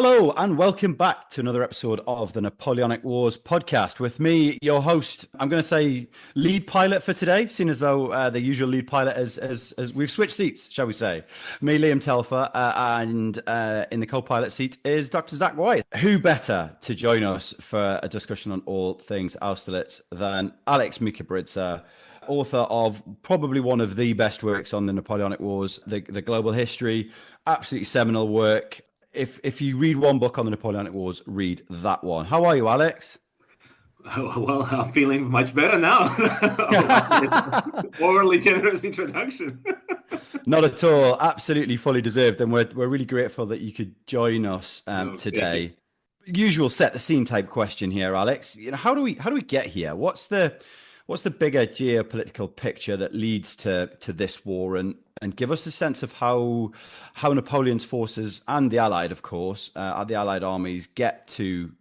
Hello and welcome back to another episode of the Napoleonic Wars Podcast with me, your host. I'm going to say lead pilot for today, seeing as though the usual lead pilot as we've switched seats, shall we say. Me, Liam Telfer, and in the co-pilot seat is Dr. Zach White. Who better to join us for a discussion on all things Austerlitz than Alex Mikaberidze, author of probably one of the best works on the Napoleonic Wars, the global history, absolutely seminal work. If you read one book on the Napoleonic Wars, read that one. How are you, Alex? Well, I'm feeling much better now. Overly generous introduction. Not at all. Absolutely fully deserved. And we're really grateful that you could join us today. Usual set the scene type question here, Alex. You know, how do we get here? What's the bigger geopolitical picture that leads to this war, and give us a sense of how Napoleon's forces and the Allied, of course, the Allied armies get to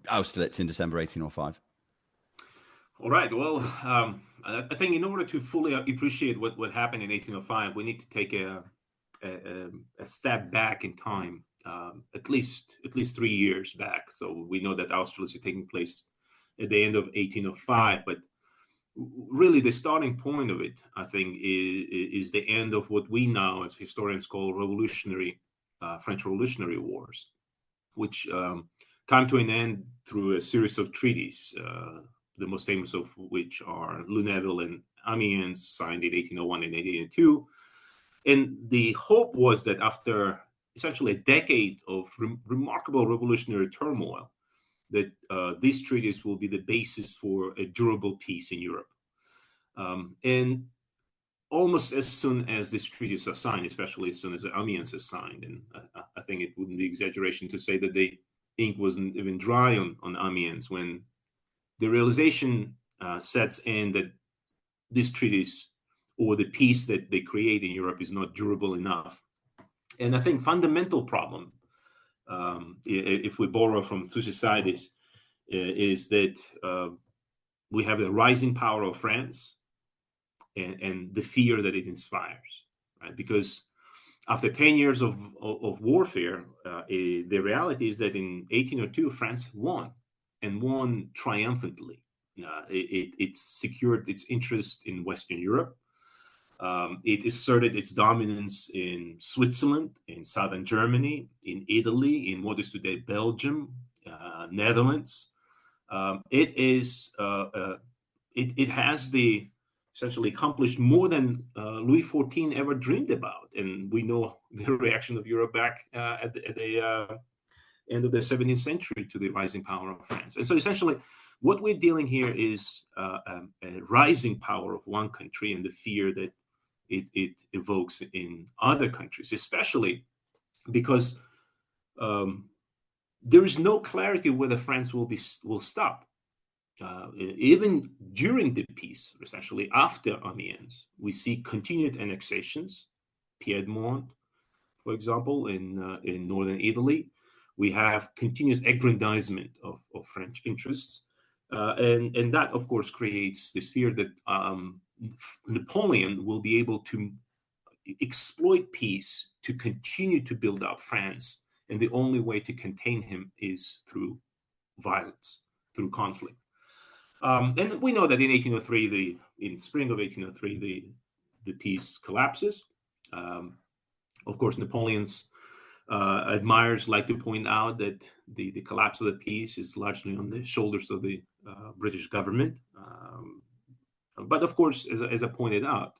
Austerlitz in December 1805. All right. Well, I think in order to fully appreciate what happened in 1805, we need to take a step back in time, at least 3 years back. So we know that Austerlitz is taking place at the end of 1805, but really the starting point of it, I think, is the end of what we now as historians call French Revolutionary Wars, which come to an end through a series of treaties, the most famous of which are Luneville and Amiens, signed in 1801 and 1802. And the hope was that after essentially a decade of remarkable revolutionary turmoil, that these treaties will be the basis for a durable peace in Europe. And almost as soon as these treaties are signed, especially as soon as Amiens is signed, and I think it wouldn't be exaggeration to say that the ink wasn't even dry on Amiens when the realization sets in that these treaties or the peace that they create in Europe is not durable enough. And I think fundamental problem, if we borrow from Thucydides, is that we have the rising power of France and the fear that it inspires, right? Because after 10 years of warfare, the reality is that in 1802, France won and won triumphantly. It secured its interest in Western Europe. It asserted its dominance in Switzerland, in southern Germany, in Italy, in what is today Belgium, Netherlands. It has essentially accomplished more than Louis XIV ever dreamed about, and we know the reaction of Europe back at the end of the 17th century to the rising power of France. And so essentially, what we're dealing here is a rising power of one country and the fear that it evokes in other countries, especially because there is no clarity whether France will stop. Even during the peace, essentially after Amiens, we see continued annexations. Piedmont, for example, in northern Italy, we have continuous aggrandizement of French interests, and that, of course, creates this fear that Napoleon will be able to exploit peace to continue to build up France, and the only way to contain him is through violence, through conflict. And we know that in 1803, in spring of 1803, the peace collapses. Of course, Napoleon's admirers like to point out that the collapse of the peace is largely on the shoulders of the British government. But of course, as I pointed out,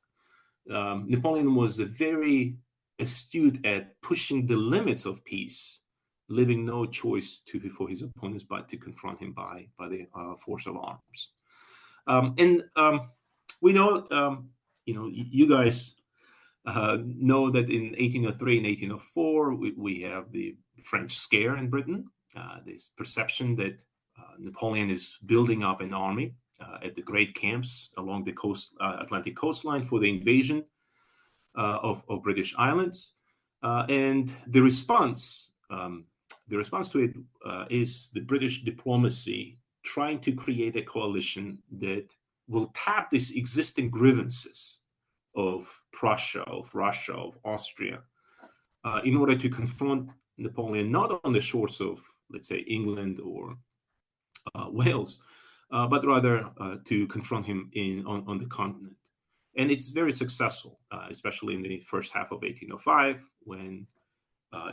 Napoleon was very astute at pushing the limits of peace, leaving no choice for his opponents but to confront him by the force of arms. We know, you guys know that in 1803 and 1804, we have the French scare in Britain, this perception that Napoleon is building up an army at the great camps along the Atlantic coastline for the invasion of British islands. And the response to it is the British diplomacy trying to create a coalition that will tap these existing grievances of Prussia, of Russia, of Austria, in order to confront Napoleon not on the shores of, let's say, England or Wales, but rather to confront him on the continent. And it's very successful, especially in the first half of 1805, when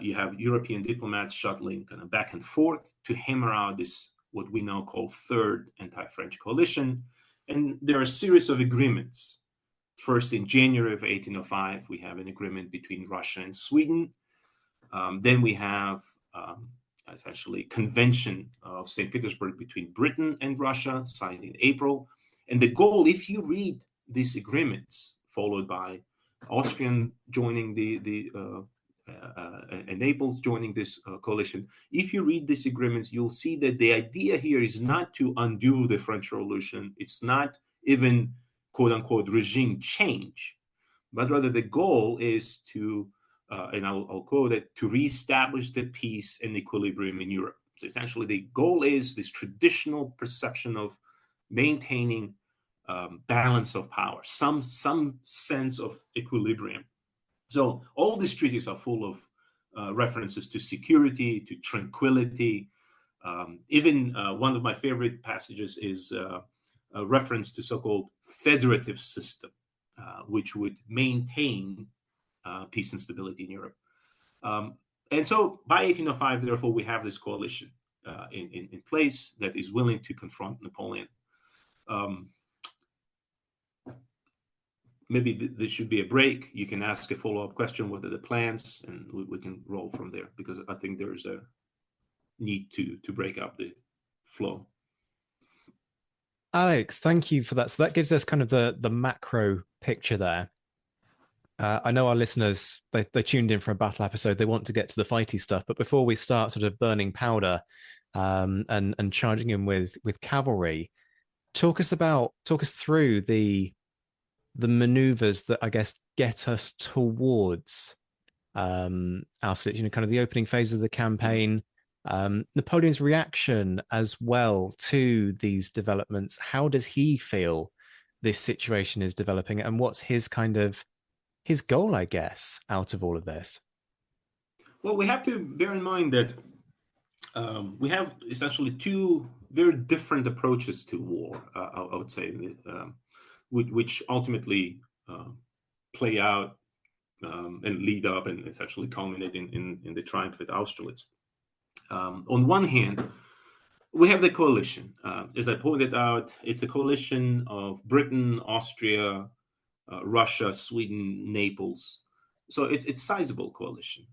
you have European diplomats shuttling kind of back and forth to hammer out this, what we now call Third Anti-French Coalition. And there are a series of agreements. First, in January of 1805, we have an agreement between Russia and Sweden. Then we have essentially Convention of St. Petersburg between Britain and Russia, signed in April. And the goal, if you read these agreements, followed by Austrian joining and Naples joining this coalition, if you read these agreements, you'll see that the idea here is not to undo the French Revolution. It's not even, quote unquote, regime change, but rather the goal is to, and I'll quote it, to reestablish the peace and equilibrium in Europe. So essentially the goal is this traditional perception of maintaining balance of power, some sense of equilibrium. So all these treaties are full of references to security, to tranquility. Even one of my favorite passages is a reference to so-called federative system, which would maintain peace and stability in Europe. And so by 1805, therefore, we have this coalition in place that is willing to confront Napoleon. Maybe there should be a break. You can ask a follow-up question. What are the plans? And we can roll from there, because I think there's a need to break up the flow. Alex, thank you for that. So that gives us kind of the macro picture there. I know our listeners, they tuned in for a battle episode. They want to get to the fighty stuff. But before we start sort of burning powder and charging in with cavalry, talk us through the maneuvers that I guess get us towards Austerlitz, kind of the opening phase of the campaign, Napoleon's reaction as well to these developments. How does he feel this situation is developing, and what's his goal, I guess, out of all of this? Well, we have to bear in mind that we have essentially two very different approaches to war, I would say, which ultimately play out and lead up and essentially culminate in the triumph at Austerlitz. On one hand, we have the coalition. As I pointed out, it's a coalition of Britain, Austria, Russia, Sweden, Naples. So it's a sizable coalition.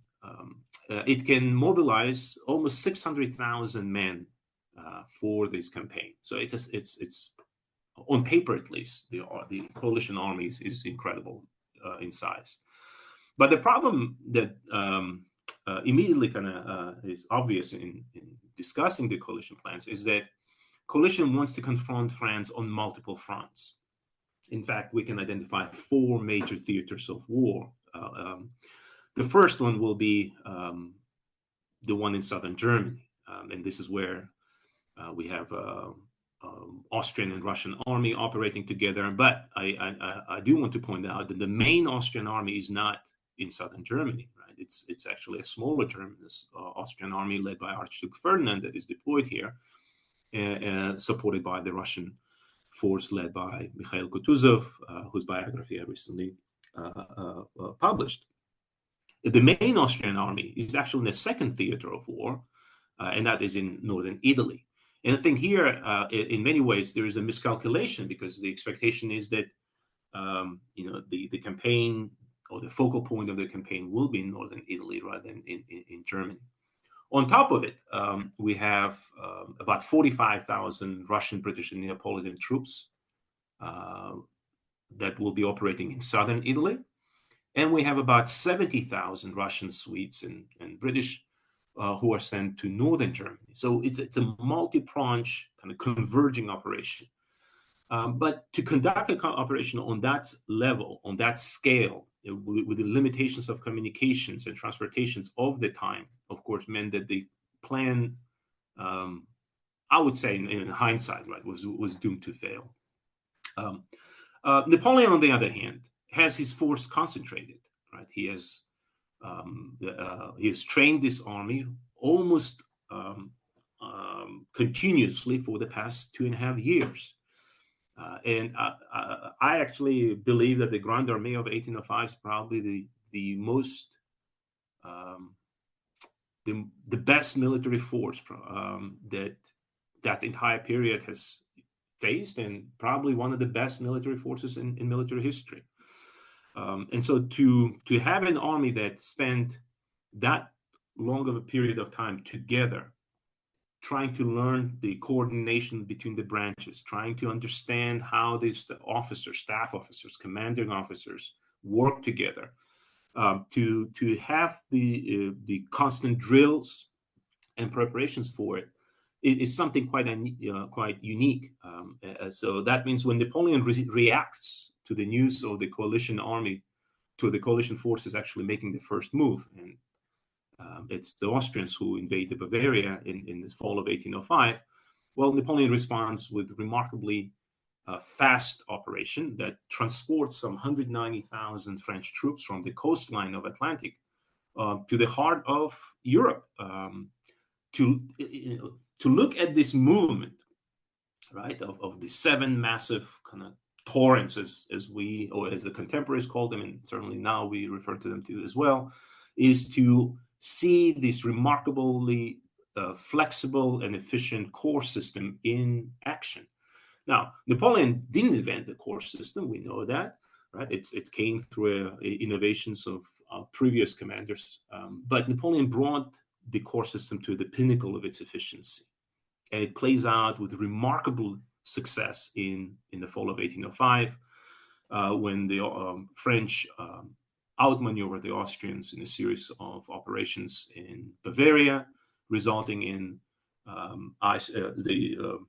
It can mobilize almost 600,000 men for this campaign. So it's on paper, at least, the coalition armies is incredible in size. But the problem that immediately kind of is obvious in discussing the coalition plans is that coalition wants to confront France on multiple fronts. In fact, we can identify 4 major theaters of war. The first one will be the one in southern Germany, and this is where we have Austrian and Russian army operating together. But I do want to point out that the main Austrian army is not in southern Germany, right? It's actually a smaller German Austrian army led by Archduke Ferdinand that is deployed here, supported by the Russian force led by Mikhail Kutuzov, whose biography I recently published. The main Austrian army is actually in the second theater of war, and that is in northern Italy. And I think here, in many ways, there is a miscalculation, because the expectation is that the campaign, or the focal point of the campaign, will be in northern Italy rather than in Germany. On top of it, we have about 45,000 Russian, British, and Neapolitan troops that will be operating in southern Italy. And we have about 70,000 Russian, Swedes, and British who are sent to northern Germany. So it's a multi-pronged kind of converging operation. But to conduct an operation on that level, on that scale, with the limitations of communications and transportations of the time, of course, meant that the plan, I would say in hindsight, right, was doomed to fail. Napoleon, on the other hand, has his force concentrated, right? He has He has trained this army almost continuously for the past 2.5 years. And I actually believe that the Grande Armée of 1805 is probably the most the best military force that entire period has faced, and probably one of the best military forces in military history. And so to have an army that spent that long of a period of time together, trying to learn the coordination between the branches, trying to understand how these officers, staff officers, commanding officers work together, to have the constant drills and preparations for it is something quite unique. So that means when Napoleon reacts to the news of the coalition army, to the coalition forces actually making the first move, and it's the Austrians who invade the Bavaria in this fall of 1805. Well, Napoleon responds with remarkably fast operation that transports some 190,000 French troops from the coastline of Atlantic to the heart of Europe to look at this movement, right, of the 7 massive kind of torrents, as we, or as the contemporaries call them, and certainly now we refer to them as well, is to see this remarkably flexible and efficient corps system in action. Now, Napoleon didn't invent the corps system. We know that, right? It came through innovations of previous commanders. But Napoleon brought the corps system to the pinnacle of its efficiency. And it plays out with remarkable success in the fall of 1805, when the French outmaneuvered the Austrians in a series of operations in Bavaria, resulting in the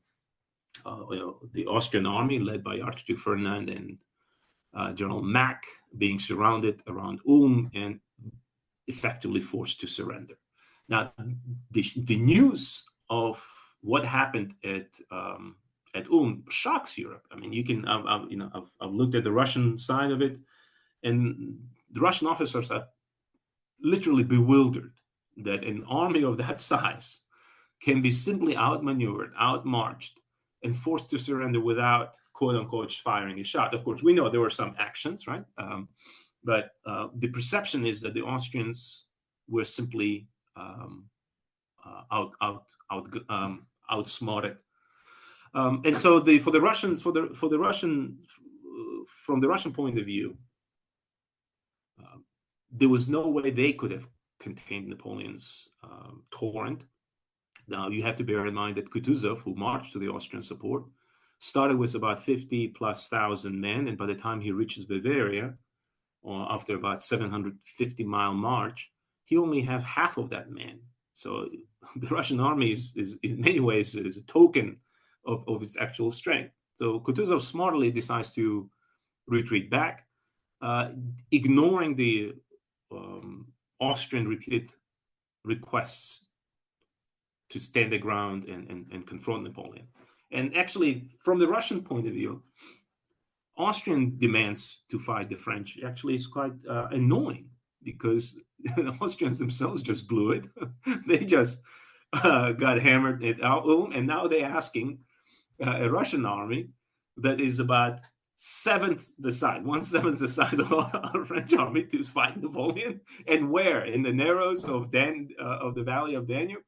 Austrian army led by Archduke Ferdinand and General Mack being surrounded around Ulm and effectively forced to surrender. Now, the news of what happened at Ulm shocks Europe. I mean, I've looked at the Russian side of it, and the Russian officers are literally bewildered that an army of that size can be simply outmaneuvered, outmarched, and forced to surrender without, quote unquote, firing a shot. Of course, we know there were some actions, right? But the perception is that the Austrians were simply outsmarted. And so from the Russian point of view, there was no way they could have contained Napoleon's torrent. Now, you have to bear in mind that Kutuzov, who marched to the Austrian support, started with about 50,000+ men, and by the time he reaches Bavaria, or after about 750-mile march, he only has half of that man. So the Russian army is in many ways is a token of its actual strength. So Kutuzov smartly decides to retreat back, ignoring the Austrian repeated requests to stand the ground and confront Napoleon. And actually, from the Russian point of view, Austrian demands to fight the French actually is quite annoying, because the Austrians themselves just blew it. They just got hammered at Ulm, and now they're asking a Russian army that is about 1/7 the size of our French army to fight Napoleon, and where? In the narrows of the Valley of Danube.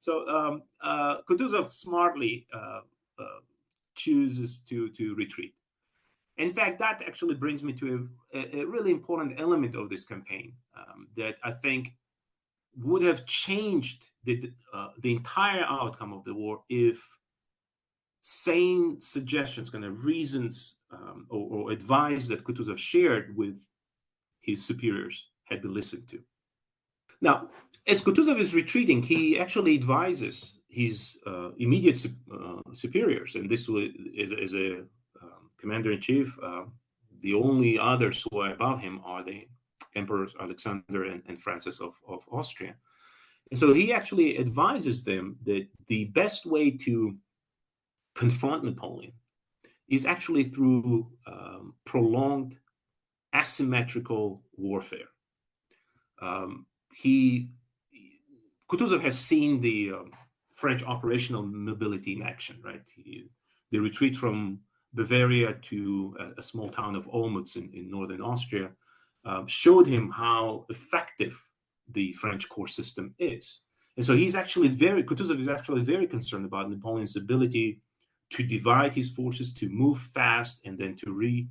So Kutuzov smartly chooses to retreat. In fact, that actually brings me to a really important element of this campaign that I think would have changed the entire outcome of the war if sane suggestions, kind of reasons or advice that Kutuzov shared with his superiors had been listened to. Now, as Kutuzov is retreating, he actually advises his immediate superiors, and this is a commander-in-chief. The only others who are above him are the emperors Alexander and Francis of Austria. And so he actually advises them that the best way to confront Napoleon is actually through prolonged asymmetrical warfare. Kutuzov has seen the French operational mobility in action, right? The retreat from Bavaria to a small town of Olmütz in northern Austria showed him how effective the French corps system is. And so Kutuzov is actually very concerned about Napoleon's ability to divide his forces, to move fast, and then to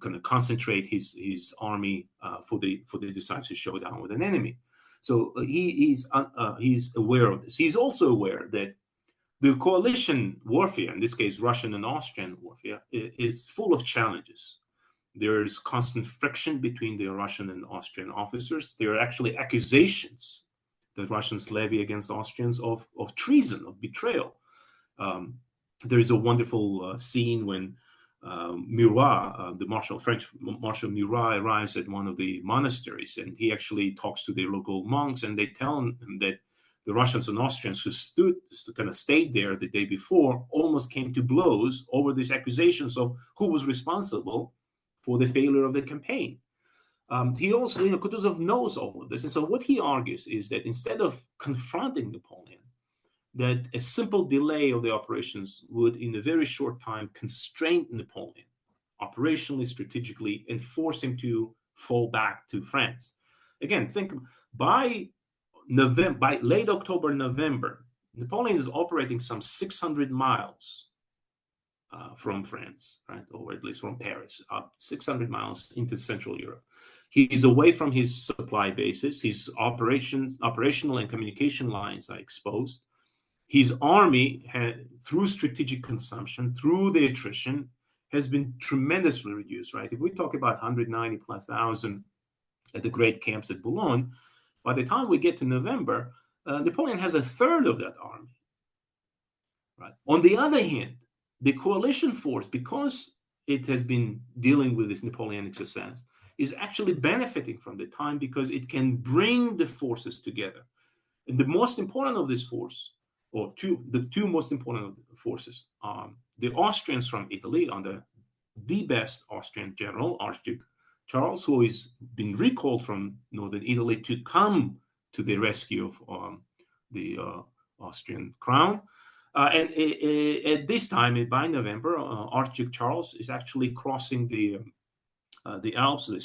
kind of concentrate his army for the decisive showdown with an enemy. So he's aware of this. He's also aware that the coalition warfare, in this case Russian and Austrian warfare, is full of challenges. There's constant friction between the Russian and Austrian officers. There are actually accusations that Russians levy against Austrians of treason, of betrayal. There's a wonderful scene when Murat, the French Marshal Murat, arrives at one of the monasteries, and he actually talks to the local monks, and they tell him that the Russians and Austrians who stayed there the day before almost came to blows over these accusations of who was responsible for the failure of the campaign. He also, Kutuzov knows all of this, and so what he argues is that instead of confronting Napoleon, that a simple delay of the operations would, in a very short time, constrain Napoleon operationally, strategically, and force him to fall back to France. Again, think by late October, November, Napoleon is operating some 600 miles from France, right, or at least from Paris, up 600 miles into Central Europe. He is away from his supply bases. His operational and communication lines are exposed. His army, through strategic consumption, through the attrition, has been tremendously reduced, right? If we talk about 190,000+ at the great camps at Boulogne, by the time we get to November, Napoleon has a third of that army, right? On the other hand, the coalition force, because it has been dealing with this Napoleonic success, is actually benefiting from the time because it can bring the forces together. And the most important of this force, the two most important forces, the Austrians from Italy under the best Austrian general, Archduke Charles, who has been recalled from northern Italy to come to the rescue of the Austrian crown. And at this time, by November, Archduke Charles is actually crossing the Alps, the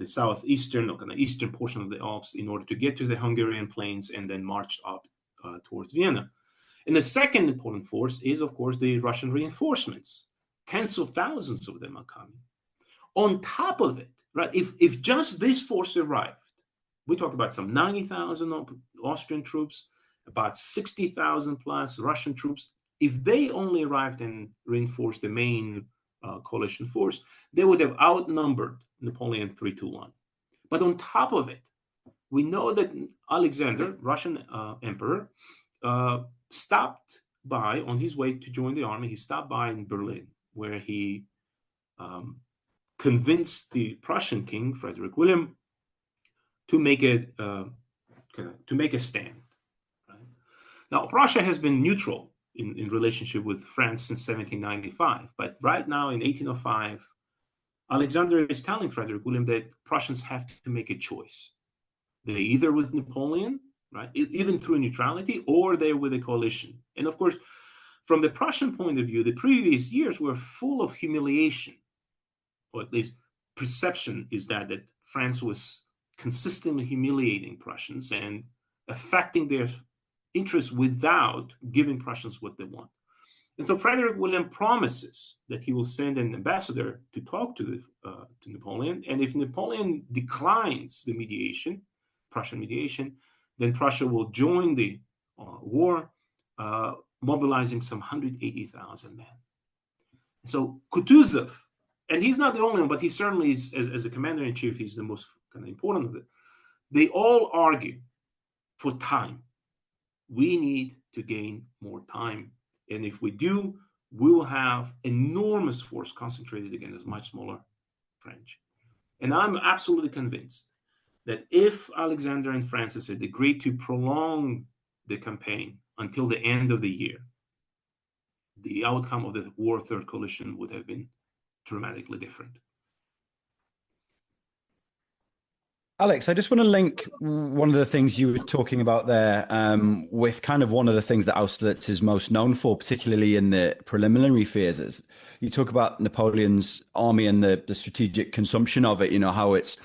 southeastern or kind of eastern portion of the Alps, in order to get to the Hungarian plains and then march up towards Vienna. And the second important force is, of course, the Russian reinforcements. Tens of thousands of them are coming. On top of it, right, if just this force arrived, we talk about some 90,000 Austrian troops, about 60,000 plus Russian troops. If they only arrived and reinforced the main coalition force, they would have outnumbered Napoleon 3-1. But on top of it, we know that Alexander, Russian emperor, stopped by on his way to join the army. He stopped by in Berlin, where he convinced the Prussian king, Frederick William, to make a stand. Right? Now, Prussia has been neutral in relationship with France since 1795, but right now in 1805, Alexander is telling Frederick William that Prussians have to make a choice. They're either with Napoleon, right, even through neutrality, or they're with a coalition. And of course, from the Prussian point of view, the previous years were full of humiliation, or at least perception is that France was consistently humiliating Prussians and affecting their interests without giving Prussians what they want. And so Frederick William promises that he will send an ambassador to talk to Napoleon. And if Napoleon declines the mediation, Prussian mediation, then Prussia will join the war, mobilizing some 180,000 men. So Kutuzov, and he's not the only one, but he certainly is, as a commander-in-chief, he's the most kind of important of it. They all argue for time. We need to gain more time. And if we do, we will have enormous force concentrated against much smaller French. And I'm absolutely convinced that if Alexander and Francis had agreed to prolong the campaign until the end of the year, the outcome of the War Third Coalition would have been dramatically different. Alex, I just want to link one of the things you were talking about there with kind of one of the things that Austerlitz is most known for, particularly in the preliminary phases. You talk about Napoleon's army and the strategic consumption of it, how its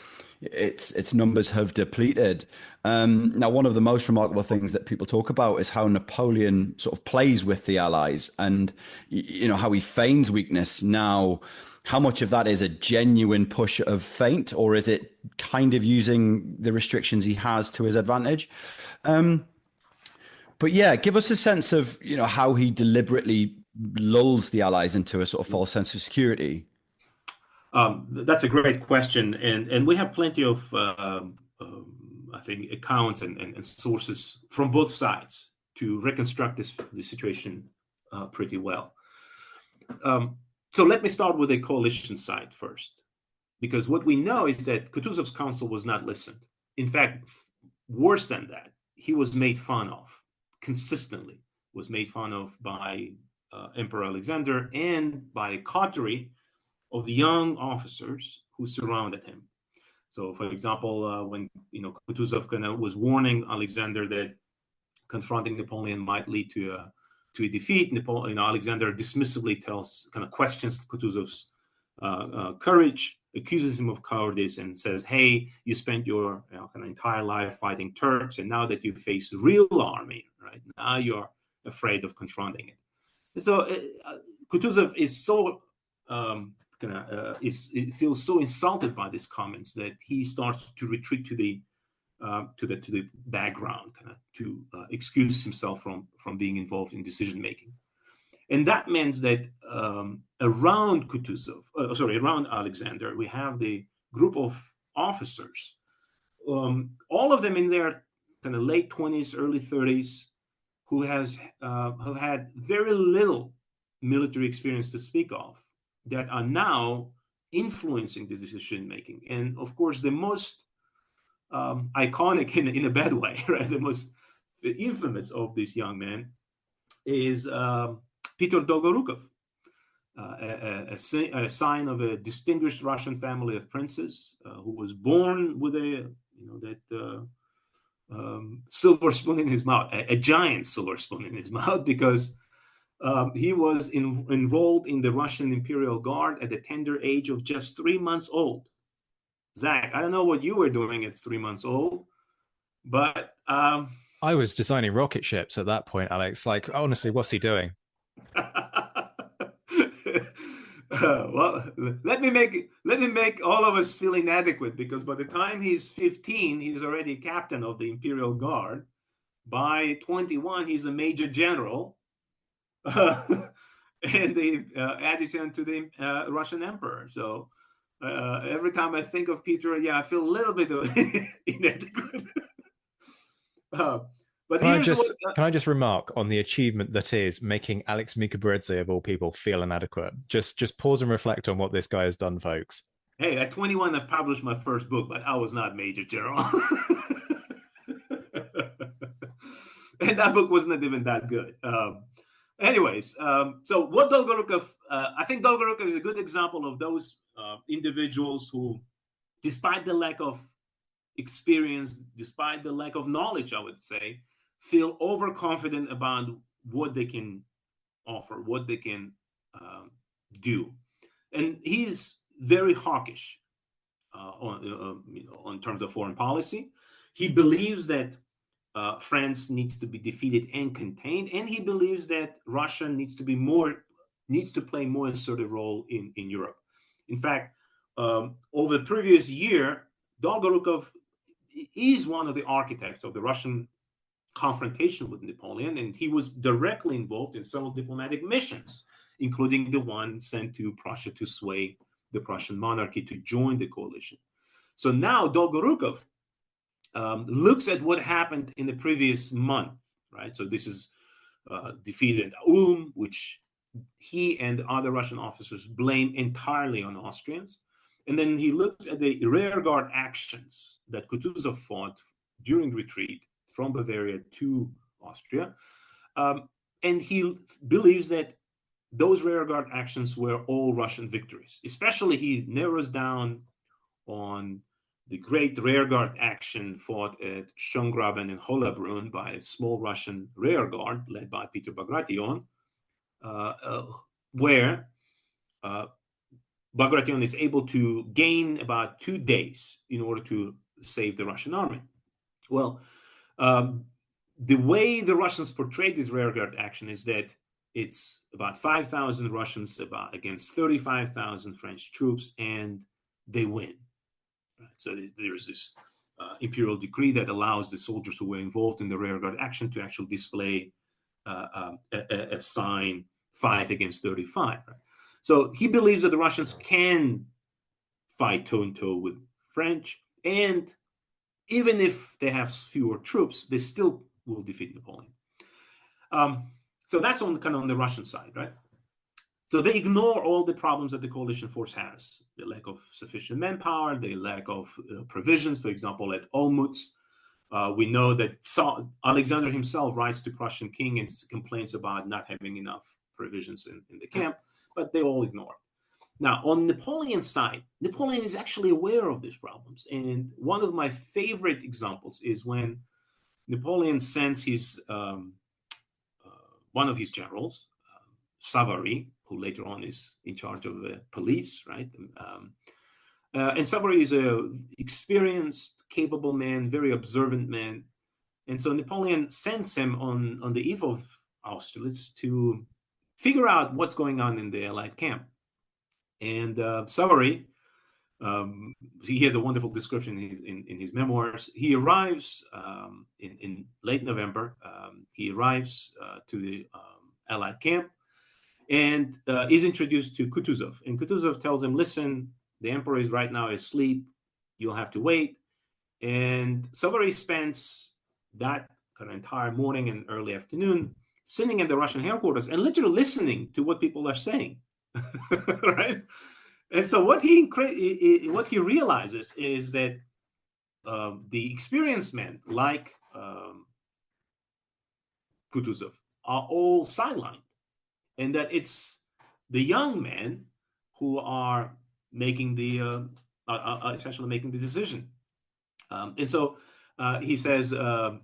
numbers have depleted. Now, one of the most remarkable things that people talk about is how Napoleon sort of plays with the Allies and, how he feigns weakness. Now, how much of that is a genuine push of feint, or is it kind of using the restrictions he has to his advantage? But yeah, give us a sense of, how he deliberately lulls the Allies into a sort of false sense of security. That's a great question, and we have plenty of, I think, accounts and sources from both sides to reconstruct this situation pretty well. So let me start with the coalition side first, because what we know is that Kutuzov's counsel was not listened. In fact, worse than that, he was made fun of consistently, was made fun of by Emperor Alexander and by a coterie of the young officers who surrounded him. So, for example, when Kutuzov was warning Alexander that confronting Napoleon might lead to a defeat, Alexander dismissively questions Kutuzov's courage, accuses him of cowardice, and says, "Hey, you spent your entire life fighting Turks, and now that you face the real army, right now you're afraid of confronting it." And so Kutuzov is so feels so insulted by these comments that he starts to retreat to the background, to excuse himself from being involved in decision making, and that means that around Alexander, we have the group of officers, all of them in their kind of late 20s, early 30s, who had very little military experience to speak of, that are now influencing the decision making. And of course, the most iconic in a bad way, right? The most infamous of these young men is Peter Dolgorukov, a sign of a distinguished Russian family of princes who was born with silver spoon in his mouth, a giant silver spoon in his mouth, because he was enrolled in the Russian Imperial Guard at the tender age of just 3 months old. Zach, I don't know what you were doing at 3 months old, but I was designing rocket ships at that point, Alex. Like, honestly, what's he doing? Well, let me make all of us feel inadequate, because by the time he's 15, he's already captain of the Imperial Guard. By 21, he's a major general and the adjutant to the Russian emperor. So every time I think of Peter, I feel a little bit inadequate. But can I just remark on the achievement that is making Alex Mikaberidze, of all people, feel inadequate? Just pause and reflect on what this guy has done, folks. Hey, at 21, I've published my first book, but I was not major general. And that book wasn't even that good. Anyways, so what Dolgorukov, I think Dolgorukov is a good example of those individuals who, despite the lack of experience, despite the lack of knowledge, I would say, feel overconfident about what they can offer, what they can do. And he's very hawkish on terms of foreign policy. He believes that France needs to be defeated and contained, and he believes that Russia needs to play more assertive role in Europe. In fact, over the previous year, Dolgorukov is one of the architects of the Russian confrontation with Napoleon, and he was directly involved in several diplomatic missions, including the one sent to Prussia to sway the Prussian monarchy to join the coalition. So now Dolgorukov looks at what happened in the previous month, right? So this is defeat at Ulm, which he and other Russian officers blame entirely on Austrians. And then he looks at the rearguard actions that Kutuzov fought during retreat from Bavaria to Austria. And he believes that those rearguard actions were all Russian victories. Especially he narrows down on the great rearguard action fought at Schöngraben and Hollabrunn by a small Russian rearguard led by Peter Bagration, where Bagration is able to gain about 2 days in order to save the Russian army. Well, the way the Russians portrayed this rearguard action is that it's about 5,000 Russians against 35,000 French troops, and they win. Right? So there's this imperial decree that allows the soldiers who were involved in the rearguard action to actually display a sign 5 against 35. Right? So he believes that the Russians can fight toe-to-toe with French, and even if they have fewer troops, they still will defeat Napoleon. So that's on the Russian side, right? So they ignore all the problems that the coalition force has: the lack of sufficient manpower, the lack of provisions. For example, at Olmütz, we know that Alexander himself writes to Prussian king and complains about not having enough provisions in the camp, but they all ignore it. Now, on Napoleon's side, Napoleon is actually aware of these problems. And one of my favorite examples is when Napoleon sends his one of his generals, Savary, who later on is in charge of the police, right? And Savary is an experienced, capable man, very observant man. And so Napoleon sends him on the eve of Austerlitz to figure out what's going on in the Allied camp. And Savary, he has a wonderful description in his memoirs. He arrives in late November. He arrives to the Allied camp and is introduced to Kutuzov. And Kutuzov tells him, listen, the emperor is right now asleep. You'll have to wait. And Savary spends that kind of entire morning and early afternoon sitting at the Russian headquarters and literally listening to what people are saying. Right? And so what he realizes is that the experienced men like Kutuzov are all sidelined, and that it's the young men who are making essentially making the decision. And so he says,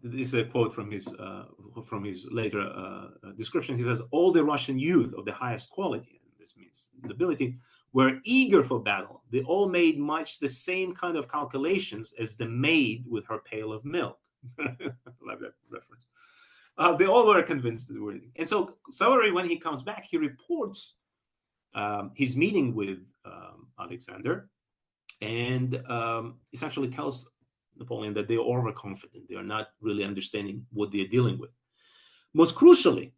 this is a quote from his later description. He says, all the Russian youth of the highest quality, and this means nobility, were eager for battle. They all made much the same kind of calculations as the maid with her pail of milk. I love that reference. They all were convinced that they were. And so Savary, when he comes back, he reports his meeting with Alexander, and essentially tells Napoleon that they are overconfident. They are not really understanding what they're dealing with. Most crucially,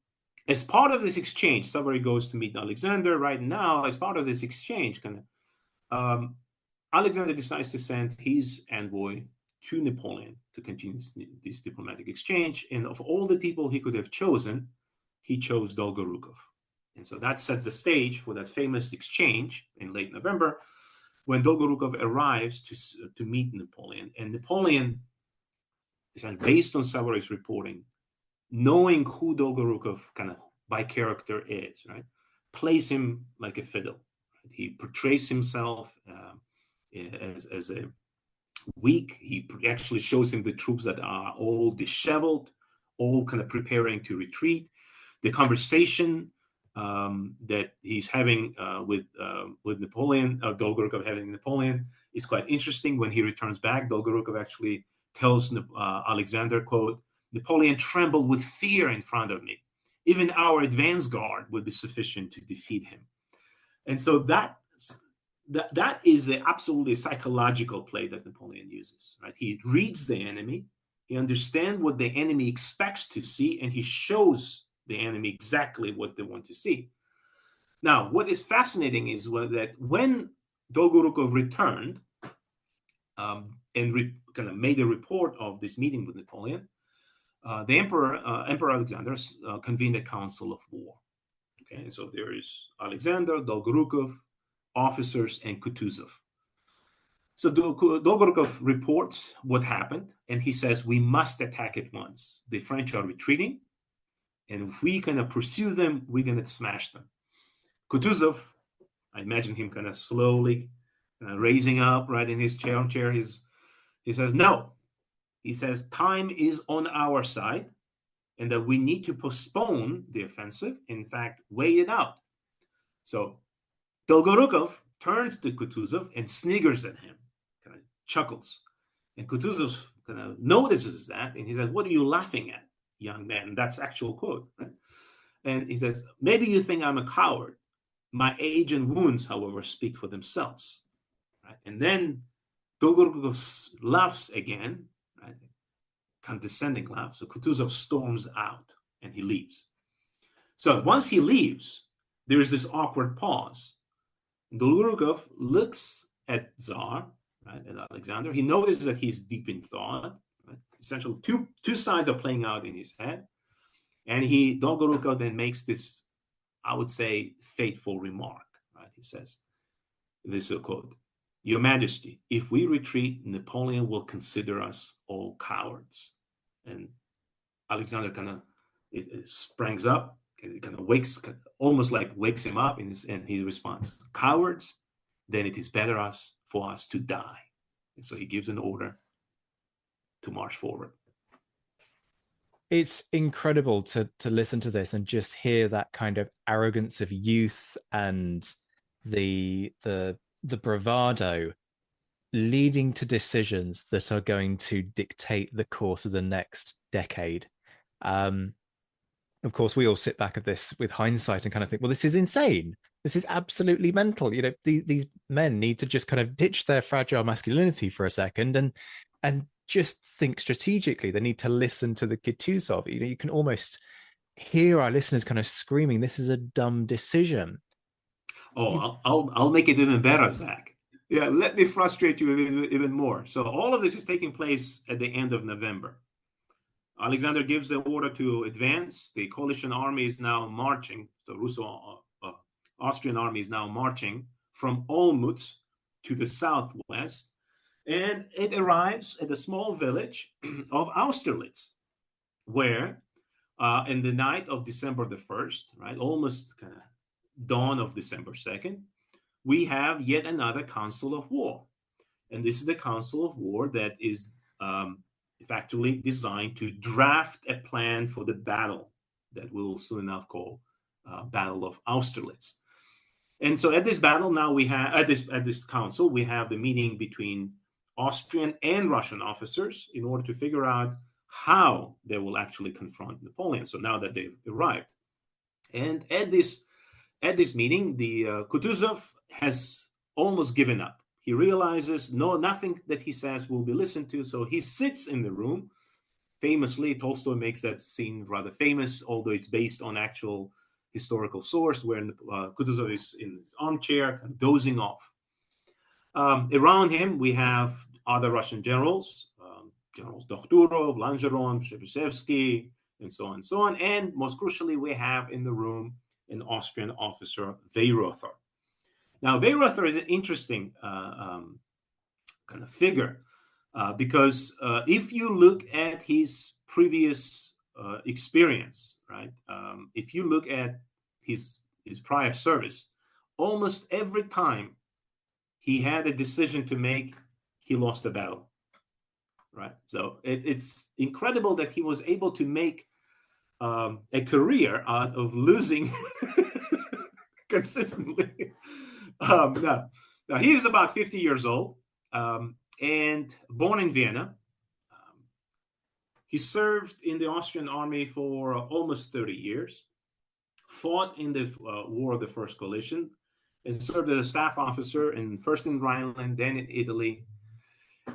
as part of this exchange, Savary goes to meet Alexander. Right now, as part of this exchange, Alexander decides to send his envoy to Napoleon to continue this diplomatic exchange. And of all the people he could have chosen, he chose Dolgorukov. And so that sets the stage for that famous exchange in late November, when Dolgorukov arrives to meet Napoleon. And Napoleon, based on Savary's reporting, knowing who Dolgorukov kind of by character is, right, plays him like a fiddle. Right? He portrays himself as a weak. He actually shows him the troops that are all disheveled, all kind of preparing to retreat. The conversation that he's having with Napoleon, Dolgorukov having Napoleon, is quite interesting. When he returns back, Dolgorukov actually tells Alexander, quote, Napoleon trembled with fear in front of me. Even our advance guard would be sufficient to defeat him. And so that is absolutely psychological play that Napoleon uses. Right? He reads the enemy, he understands what the enemy expects to see, and he shows the enemy exactly what they want to see. Now, what is fascinating is that when Dolgorukov returned and kind of made a report of this meeting with Napoleon, the Emperor Alexander convened a council of war. Okay, and so there is Alexander, Dolgorukov, officers, and Kutuzov. So Dolgorukov reports what happened, and he says, we must attack at once. The French are retreating, and if we kind of pursue them, we're going to smash them. Kutuzov, I imagine him kind of slowly raising up right in his chair, his He says, no. He says, time is on our side and that we need to postpone the offensive, in fact, wait it out. So Dolgorukov turns to Kutuzov and sniggers at him, kind of chuckles. And Kutuzov kind of notices that, and he says, what are you laughing at, young man? That's actual quote. Right? And he says, maybe you think I'm a coward. My age and wounds, however, speak for themselves. Right? And then Dolgorukov laughs again, right? Condescending laugh. So Kutuzov storms out and he leaves. So once he leaves, there is this awkward pause. Dolgorukov looks at Tsar, right, at Alexander. He notices that he's deep in thought. Right? Essentially, two sides are playing out in his head. And Dolgorukov then makes this, I would say, fateful remark. Right? He says, this is a quote, Your Majesty, if we retreat, Napoleon will consider us all cowards. And Alexander kind of it springs up, it kind of almost like wakes him up, and he responds, cowards, then it is better for us to die. And so he gives an order to march forward. It's incredible to listen to this and just hear that kind of arrogance of youth and the bravado leading to decisions that are going to dictate the course of the next decade. Of course, we all sit back at this with hindsight and kind of think, well, this is insane. This is absolutely mental. You know, these men need to just kind of ditch their fragile masculinity for a second and just think strategically. They need to listen to the Kutuzov. You know, you can almost hear our listeners kind of screaming, this is a dumb decision. Oh, I'll make it even better, Zach. Yeah, let me frustrate you even more. So all of this is taking place at the end of November. Alexander gives the order to advance. The coalition army is now marching. The Russo-Austrian army is now marching from Olmütz to the southwest. And it arrives at the small village of Austerlitz, where in the night of December the 1st, right, almost kind of dawn of December 2nd, we have yet another council of war. And this is the council of war that is factually designed to draft a plan for the battle that we'll soon enough call Battle of Austerlitz. And so at this battle now we have, at this council, we have the meeting between Austrian and Russian officers in order to figure out how they will actually confront Napoleon. So now that they've arrived. And at this meeting, the Kutuzov has almost given up. He realizes nothing that he says will be listened to, so he sits in the room. Famously, Tolstoy makes that scene rather famous, although it's based on actual historical source, where Kutuzov is in his armchair and dozing off. Around him, we have other Russian generals, Generals Dokhturov, Langeron, Przemysłowski, and so on. And most crucially, we have in the room an Austrian officer, Weyrother. Now, Weyrother is an interesting kind of figure because if you look at his previous experience, right? If you look at his prior service, almost every time he had a decision to make, he lost the battle, right? So it's incredible that he was able to make a career out of losing consistently. Now, he is about 50 years old and born in Vienna. He served in the Austrian army for almost 30 years, fought in the War of the First Coalition, and served as a staff officer first in Rhineland, then in Italy.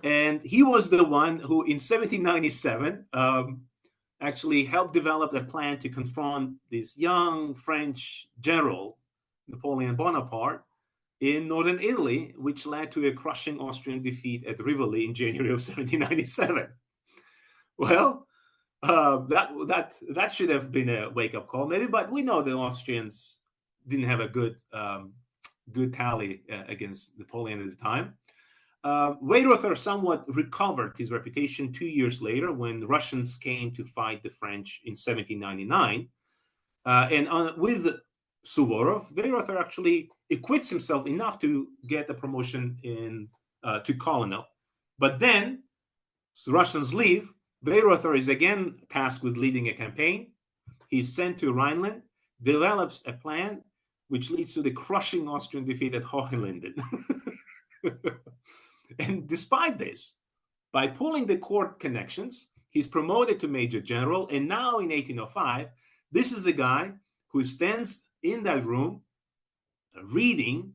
And he was the one who, in 1797, actually helped develop a plan to confront this young French general, Napoleon Bonaparte, in northern Italy, which led to a crushing Austrian defeat at Rivoli in January of 1797. Well, that should have been a wake-up call, maybe, but we know the Austrians didn't have a good tally against Napoleon at the time. Weyrother somewhat recovered his reputation 2 years later when Russians came to fight the French in 1799. With Suvorov, Weyrother actually acquits himself enough to get a promotion to colonel. But then So Russians leave. Weyrother is again tasked with leading a campaign. He's sent to Rhineland, develops a plan which leads to the crushing Austrian defeat at Hohenlinden. And despite this, by pulling the court connections, he's promoted to Major General. And now in 1805, this is the guy who stands in that room reading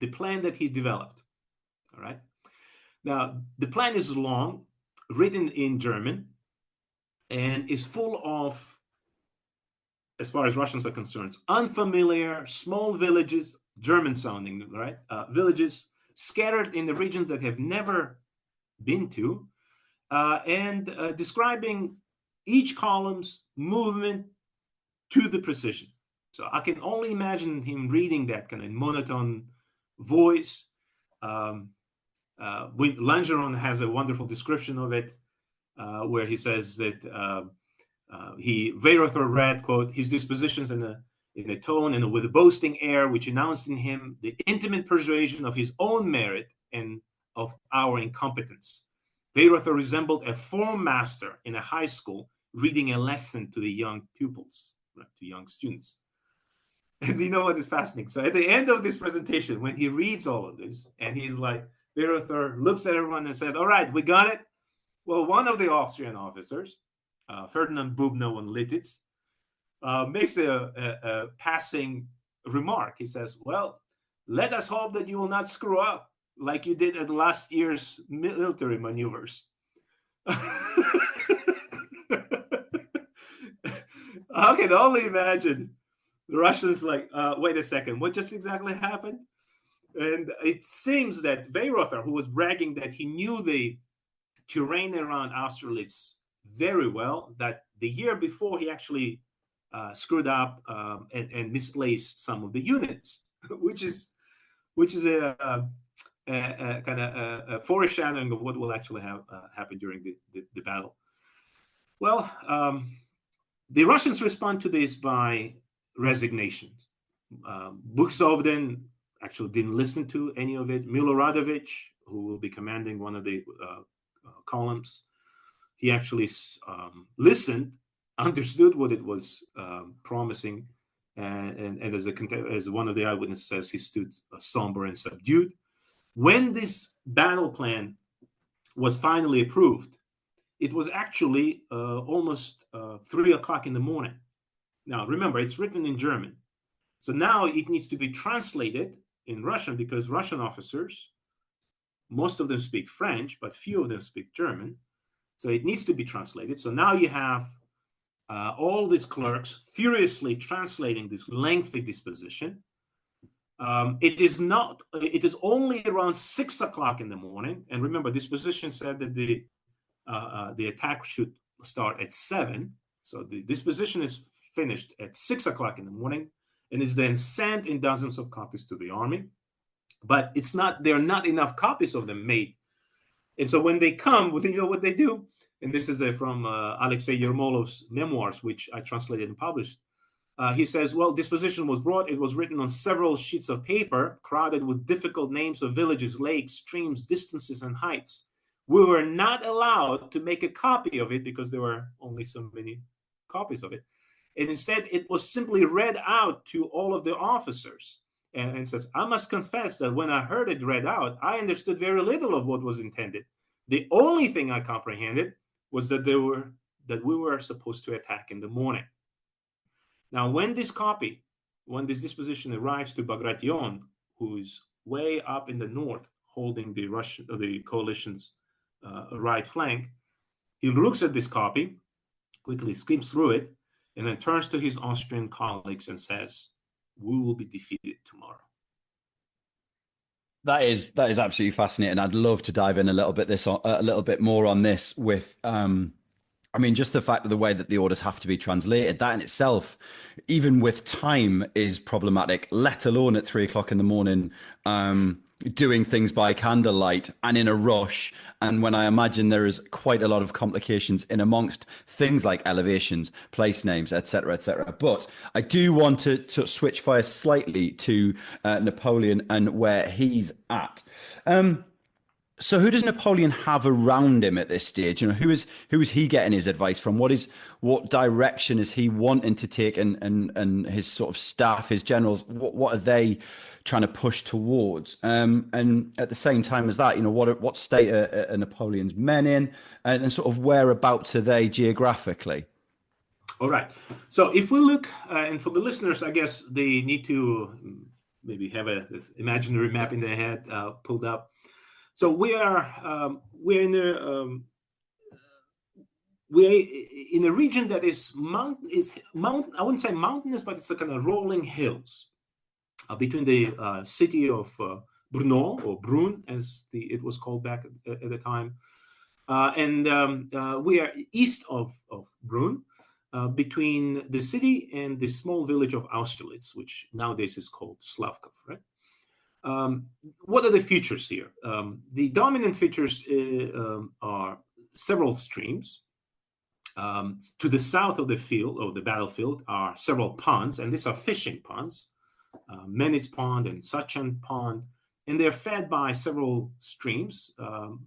the plan that he developed. All right. Now, the plan is long, written in German, and is full of, as far as Russians are concerned, unfamiliar small villages, German sounding, right? Villages scattered in the regions that have never been to, and describing each column's movement to the precision. So I can only imagine him reading that kind of monotone voice. Langeron has a wonderful description of it, where he says that Weyrother read, quote, his dispositions in a tone and with a boasting air, which announced in him the intimate persuasion of his own merit and of our incompetence. Weyrother resembled a form master in a high school reading a lesson to the young pupils, right, to young students. And you know what is fascinating? So at the end of this presentation, when he reads all of this, and he's like, Weyrother looks at everyone and says, all right, we got it. Well, one of the Austrian officers, Ferdinand Bubno und Lititz, makes a passing remark. He says, well, let us hope that you will not screw up like you did at last year's military maneuvers. I can only imagine the Russians like, wait a second, what just exactly happened? And it seems that Weyrother, who was bragging that he knew the terrain around Austerlitz very well, that the year before he actually screwed up and misplaced some of the units, which is a kind of a foreshadowing of what will actually happen during the battle. Well, the Russians respond to this by resignation. Buxhovden actually didn't listen to any of it. Miloradovich, who will be commanding one of the columns, he actually listened, understood what it was promising, and as one of the eyewitnesses says, he stood somber and subdued. When this battle plan was finally approved, it was actually almost 3 o'clock in the morning. Now, remember, it's written in German. So now it needs to be translated in Russian because Russian officers, most of them speak French, but few of them speak German. So it needs to be translated. So now you have all these clerks furiously translating this lengthy disposition. It is only around 6 o'clock in the morning. And remember, disposition said that the attack should start at 7. So the disposition is finished at 6 o'clock in the morning and is then sent in dozens of copies to the army. But there are not enough copies of them made. And so when they come, you know what they do? And this is from Alexei Yermolov's memoirs, which I translated and published. He says, well, disposition was brought. It was written on several sheets of paper, crowded with difficult names of villages, lakes, streams, distances, and heights. We were not allowed to make a copy of it because there were only so many copies of it. And instead, it was simply read out to all of the officers. And says, I must confess that when I heard it read out, I understood very little of what was intended. The only thing I comprehended was that we were supposed to attack in the morning. Now, when this disposition arrives to Bagration, who is way up in the north, holding the coalition's right flank, he looks at this copy, quickly skims through it, and then turns to his Austrian colleagues and says, we will be defeated tomorrow. That is absolutely fascinating. I'd love to dive in a little bit more on this with, just the fact of the way that the orders have to be translated. That in itself, even with time, is problematic. Let alone at 3 o'clock in the morning, doing things by candlelight and in a rush. And when I imagine there is quite a lot of complications in amongst things like elevations, place names, etc., etc. But I do want to switch fire slightly to Napoleon and where he's at. So who does Napoleon have around him at this stage? You know, who is he getting his advice from? What direction is he wanting to take, and his sort of staff, his generals, what are they trying to push towards? And at the same time as that, you know, what state are Napoleon's men in, and sort of whereabouts are they geographically? All right. So if we look, and for the listeners, I guess they need to maybe have this imaginary map in their head pulled up. So we're in a region that is mountain. I wouldn't say mountainous, but it's a kind of rolling hills between the city of Brno, or Brunn, as it was called back at the time, and we are east of Brunn. Between the city and the small village of Austerlitz, which nowadays is called Slavkov, right? What are the features here? The dominant features are several streams. To the south of the field, or the battlefield, are several ponds, and these are fishing ponds, Menitz Pond and Sachan Pond, and they're fed by several streams.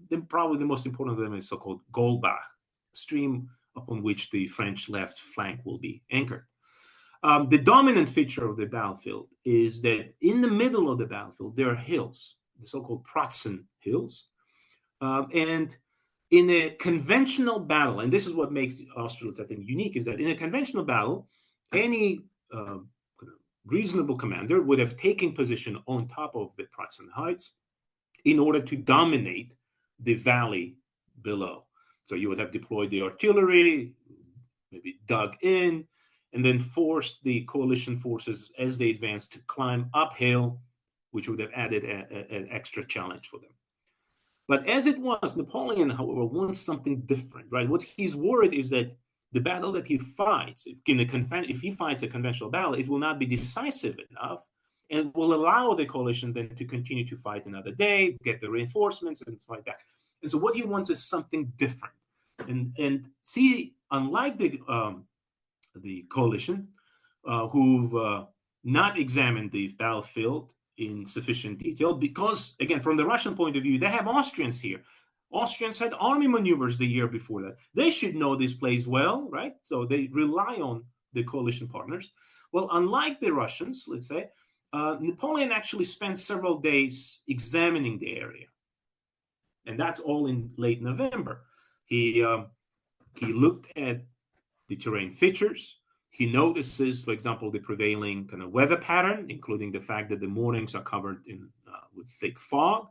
Then probably the most important of them is so-called Goldbach stream, upon which the French left flank will be anchored. The dominant feature of the battlefield is that in the middle of the battlefield, there are hills, the so-called Pratzen hills. And in a conventional battle, and this is what makes Austerlitz, I think, unique, is that in a conventional battle, any reasonable commander would have taken position on top of the Pratzen heights in order to dominate the valley below. So you would have deployed the artillery, maybe dug in, and then forced the coalition forces as they advanced to climb uphill, which would have added an extra challenge for them. But as it was, Napoleon, however, wants something different, right? What he's worried is that the battle that he fights, if he fights a conventional battle, it will not be decisive enough, and will allow the coalition then to continue to fight another day, get the reinforcements, and stuff like that. And so what he wants is something different. And see, unlike the coalition, who've not examined the battlefield in sufficient detail, because, again, from the Russian point of view, they have Austrians here. Austrians had army maneuvers the year before that. They should know this place well, right? So they rely on the coalition partners. Well, unlike the Russians, let's say, Napoleon actually spent several days examining the area. And that's all in late November. He looked at the terrain features. He notices, for example, the prevailing kind of weather pattern, including the fact that the mornings are covered with thick fog.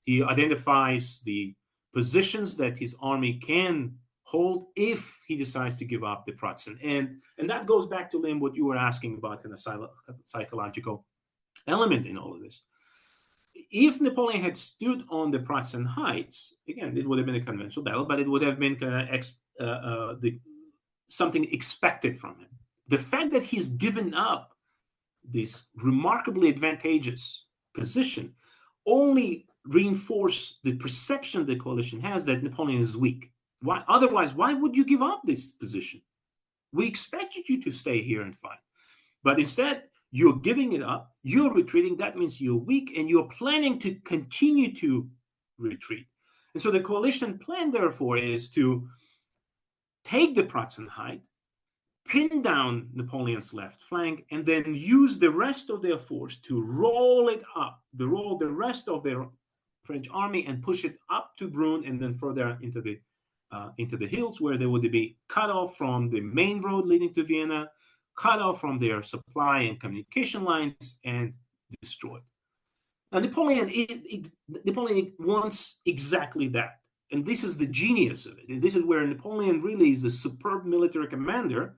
He identifies the positions that his army can hold if he decides to give up the Pratzen. And that goes back to, Lim, what you were asking about, kind of psychological element in all of this. If Napoleon had stood on the Pratzen heights, again, it would have been a conventional battle, but it would have been kind of something expected from him. The fact that he's given up this remarkably advantageous position only reinforced the perception the coalition has that Napoleon is weak. Why? Otherwise, why would you give up this position? We expected you to stay here and fight. But instead, you're giving it up, you're retreating. That means you're weak, and you're planning to continue to retreat. And so the coalition plan, therefore, is to take the Pratzen height, pin down Napoleon's left flank, and then use the rest of their force to roll it up, roll the rest of their French army and push it up to Brunn, and then further into the hills, where they would be cut off from the main road leading to Vienna, cut off from their supply and communication lines, and destroyed. Now, Napoleon wants exactly that. And this is the genius of it. And this is where Napoleon really is a superb military commander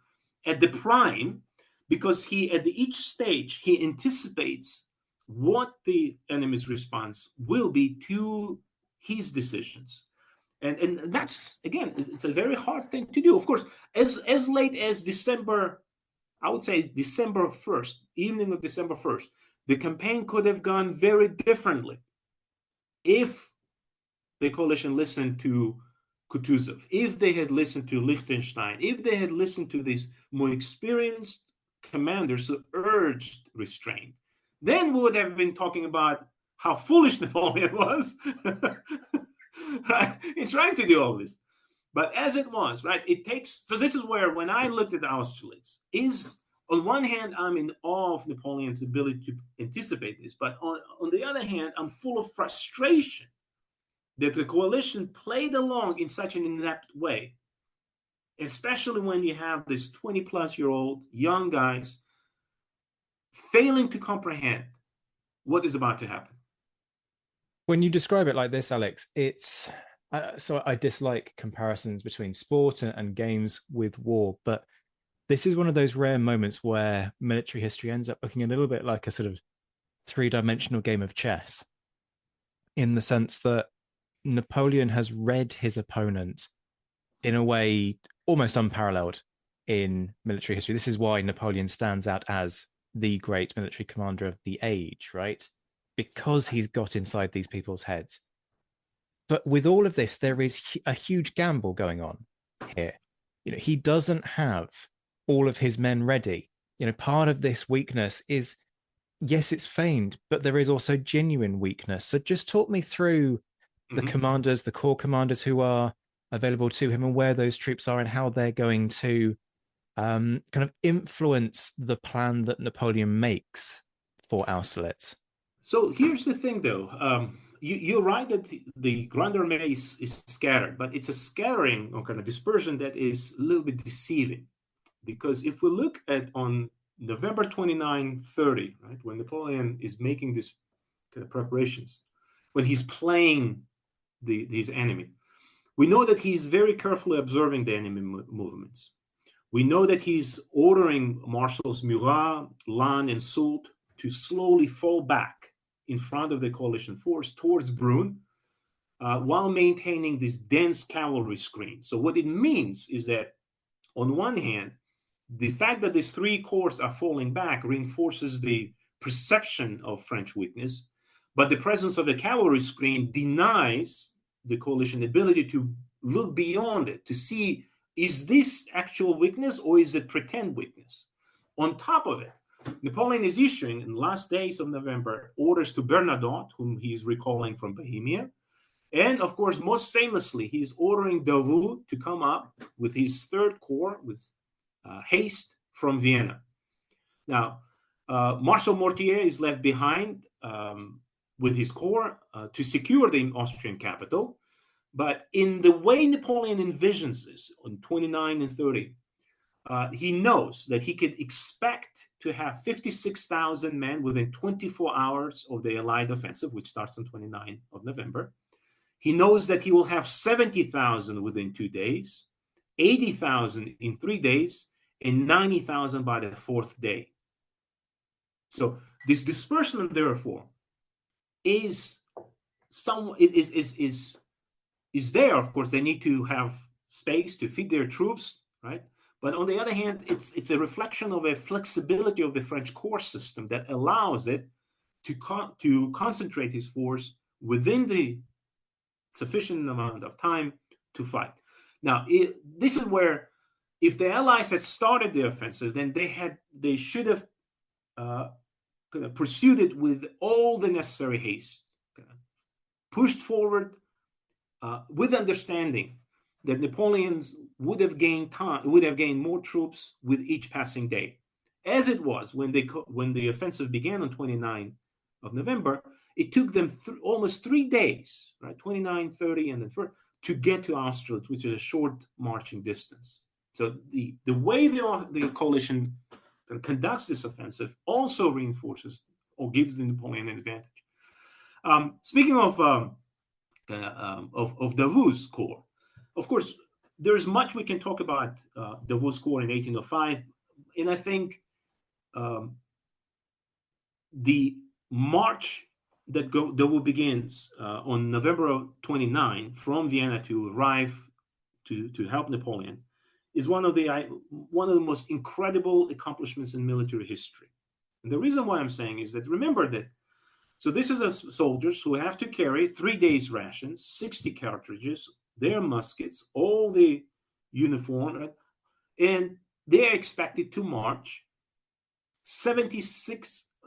at the prime, because at each stage, he anticipates what the enemy's response will be to his decisions. And that's, again, it's a very hard thing to do. Of course, as late as December, I would say December 1st, evening of December 1st, the campaign could have gone very differently if the coalition listened to Kutuzov, if they had listened to Liechtenstein, if they had listened to these more experienced commanders who urged restraint. Then we would have been talking about how foolish Napoleon was right, in trying to do all this. But as it was, right, it takes, so this is where, when I looked at Austerlitz, is on one hand, I'm in awe of Napoleon's ability to anticipate this, but on the other hand, I'm full of frustration that the coalition played along in such an inept way, especially when you have this 20-plus-year-old young guys failing to comprehend what is about to happen. When you describe it like this, Alex, it's so I dislike comparisons between sport and games with war, but this is one of those rare moments where military history ends up looking a little bit like a sort of three-dimensional game of chess, in the sense that Napoleon has read his opponent in a way almost unparalleled in military history. This is why Napoleon stands out as the great military commander of the age, right? Because he's got inside these people's heads. But with all of this, there is a huge gamble going on here. You know, he doesn't have all of his men ready. You know, part of this weakness is, yes, it's feigned, but there is also genuine weakness. So just talk me through the commanders, the core commanders who are available to him, and where those troops are, and how they're going to kind of influence the plan that Napoleon makes for Austerlitz. So here's the thing, though. You're right that the Grand Armée is scattered, but it's a scattering or kind of dispersion that is a little bit deceiving. Because if we look at on November 29, 30, right, when Napoleon is making these kind of preparations, when he's playing his enemy, we know that he's very carefully observing the enemy movements. We know that he's ordering Marshals Murat, Lannes, and Soult to slowly fall back in front of the coalition force towards Brünn, while maintaining this dense cavalry screen. So what it means is that, on one hand, the fact that these three corps are falling back reinforces the perception of French weakness, but the presence of the cavalry screen denies the coalition ability to look beyond it, to see, is this actual weakness or is it pretend weakness? On top of it, Napoleon is issuing, in the last days of November, orders to Bernadotte, whom he's recalling from Bohemia. And, of course, most famously, he's ordering Davout to come up with his third corps with haste from Vienna. Now, Marshal Mortier is left behind with his corps to secure the Austrian capital. But in the way Napoleon envisions this on 29 and 30, he knows that he could expect to have 56,000 men within 24 hours of the Allied offensive, which starts on 29 of November. He knows that he will have 70,000 within 2 days, 80,000 in 3 days, and 90,000 by the fourth day. So this disbursement, therefore, is there. Of course, they need to have space to feed their troops, right? But on the other hand, it's a reflection of a flexibility of the French corps system that allows it to concentrate his force within the sufficient amount of time to fight. Now, this is where, if the Allies had started the offensive, then they should have pursued it with all the necessary haste, pushed forward with understanding that Napoleon would have gained more troops with each passing day. As it was when the offensive began on 29 of November, it took them almost 3 days, right, 29, 30, and then 1st, to get to Austerlitz, which is a short marching distance. So the way the coalition conducts this offensive also reinforces or gives the Napoleon an advantage. Speaking of Davout's corps, of course, there's much we can talk about Davout's corps in 1805, and I think the march that Davout begins on November 29 from Vienna to arrive to help Napoleon is one of the most incredible accomplishments in military history. And the reason why I'm saying is that, remember that, so this is soldiers who have to carry 3 days rations, 60 cartridges, their muskets, all the uniform, right? And they're expected to march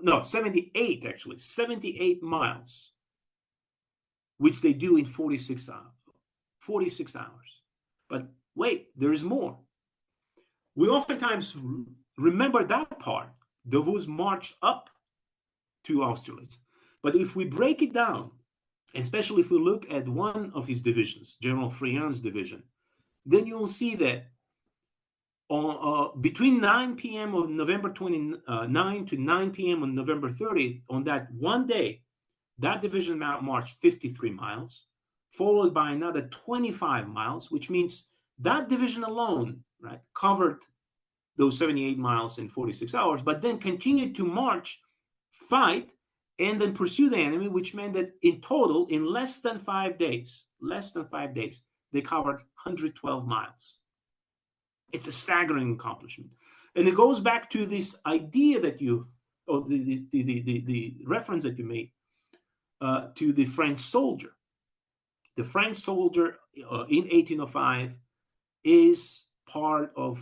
no, 78 actually, 78 miles, which they do in 46 hours. 46 hours. But wait, there is more. We oftentimes remember that part, Davout's march up to Austerlitz. But if we break it down, especially if we look at one of his divisions, General Friant's division, then you'll see that between 9 p.m. on November 29 to 9 p.m. on November 30th, on that one day, that division marched 53 miles, followed by another 25 miles, which means that division alone, right, covered those 78 miles in 46 hours, but then continued to march, fight, and then pursue the enemy, which meant that in total, in less than 5 days, they covered 112 miles. It's a staggering accomplishment. And it goes back to this idea that the reference that you made to the French soldier. The French soldier in 1805 is part of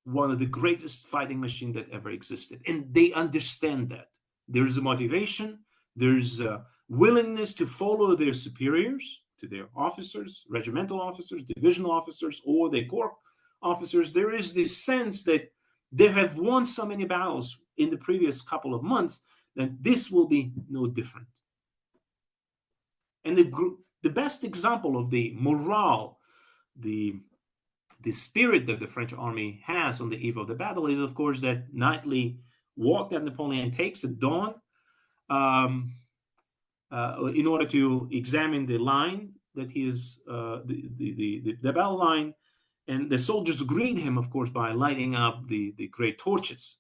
one of the greatest fighting machines that ever existed. And they understand that. There's a motivation, there's a willingness to follow their superiors, to their officers, regimental officers, divisional officers, or their corps officers. There is this sense that they have won so many battles in the previous couple of months that this will be no different. And the best example of the morale, the spirit that the French army has on the eve of the battle is, of course, that nightly walk that Napoleon takes at dawn in order to examine the line that he is, the battle line. And the soldiers greet him, of course, by lighting up the great torches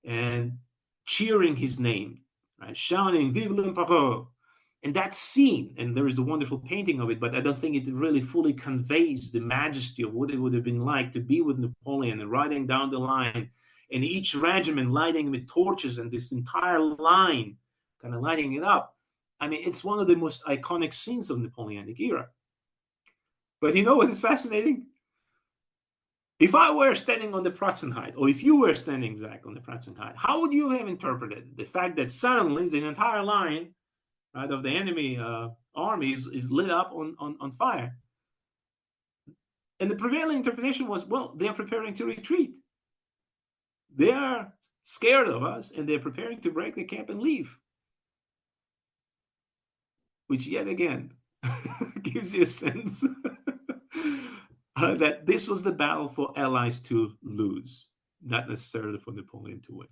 and cheering his name, right? Shouting, "Vive l'Empereur!" And that scene, and there is a wonderful painting of it, but I don't think it really fully conveys the majesty of what it would have been like to be with Napoleon and riding down the line, and each regiment lighting with torches and this entire line kind of lighting it up. I mean, it's one of the most iconic scenes of Napoleonic era. But you know what is fascinating? If I were standing on the Pratzenheit, or if you were standing, Zach, on the Pratzenheit, how would you have interpreted the fact that suddenly the entire line, right, of the enemy armies is lit up on fire? And the prevailing interpretation was, well, they are preparing to retreat. They are scared of us, and they're preparing to break the camp and leave. Which, yet again, gives you a sense that this was the battle for allies to lose, not necessarily for Napoleon to win.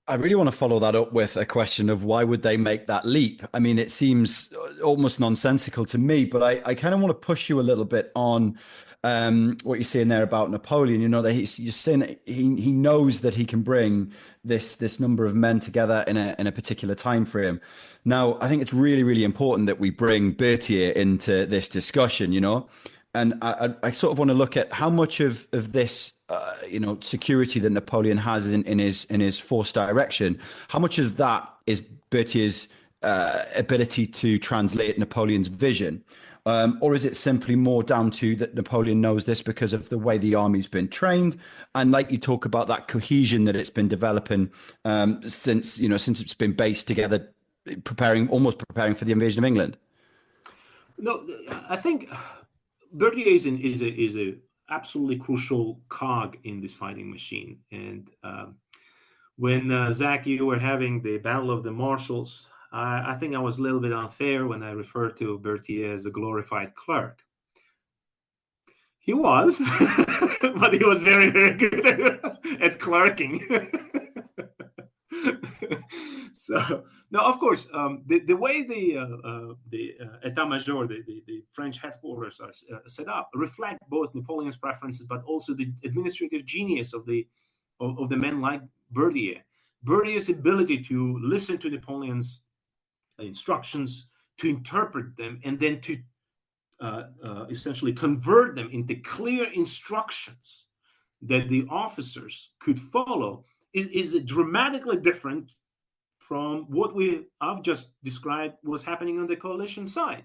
I really want to follow that up with a question of why would they make that leap? I mean, it seems almost nonsensical to me, but I kind of want to push you a little bit on what you're saying there about Napoleon. You know, that you're saying that he knows that he can bring this number of men together in a particular time frame. Now, I think it's really, really important that we bring Berthier into this discussion, you know. And I sort of want to look at how much of this, security that Napoleon has in his force direction. How much of that is Berthier's ability to translate Napoleon's vision, or is it simply more down to that Napoleon knows this because of the way the army's been trained, and like you talk about that cohesion that it's been developing since it's been based together, preparing for the invasion of England? No, I think Berthier is a absolutely crucial cog in this fighting machine. And when Zach, you were having the Battle of the Marshals, I think I was a little bit unfair when I referred to Berthier as a glorified clerk. He was, but he was very, very good at clerking. So, no, of course, the way the État-Major, the French headquarters are set up, reflect both Napoleon's preferences, but also the administrative genius of the men like Berthier. Berthier's ability to listen to Napoleon's instructions, to interpret them, and then to essentially convert them into clear instructions that the officers could follow is dramatically different from what I've just described was happening on the coalition side.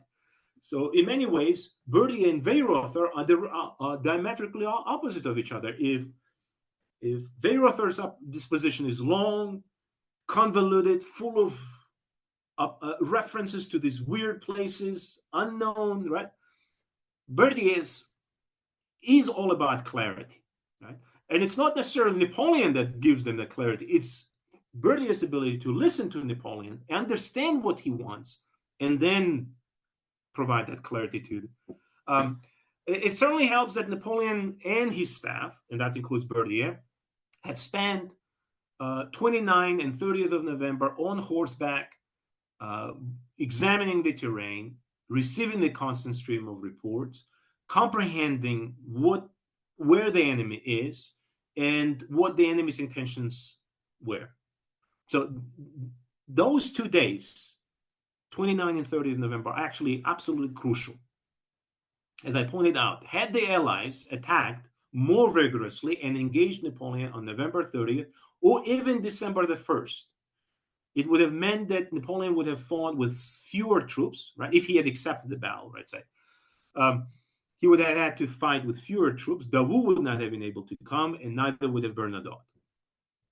So in many ways, Berthier and Weyrother are diametrically opposite of each other. If if Weyrother's disposition is long, convoluted, full of references to these weird places, unknown, right? Berthier's is all about clarity, right? And it's not necessarily Napoleon that gives them the clarity. It's Berthier's ability to listen to Napoleon, understand what he wants, and then provide that clarity to them. It certainly helps that Napoleon and his staff, and that includes Berthier, had spent 29 and 30th of November on horseback, examining the terrain, receiving the constant stream of reports, comprehending where the enemy is and what the enemy's intentions were. So those 2 days, 29 and 30th of November, are actually absolutely crucial. As I pointed out, had the Allies attacked more rigorously and engaged Napoleon on November 30th or even December the 1st, it would have meant that Napoleon would have fought with fewer troops, right? If he had accepted the battle, right? Say, he would have had to fight with fewer troops. Davout would not have been able to come, and neither would have Bernadotte.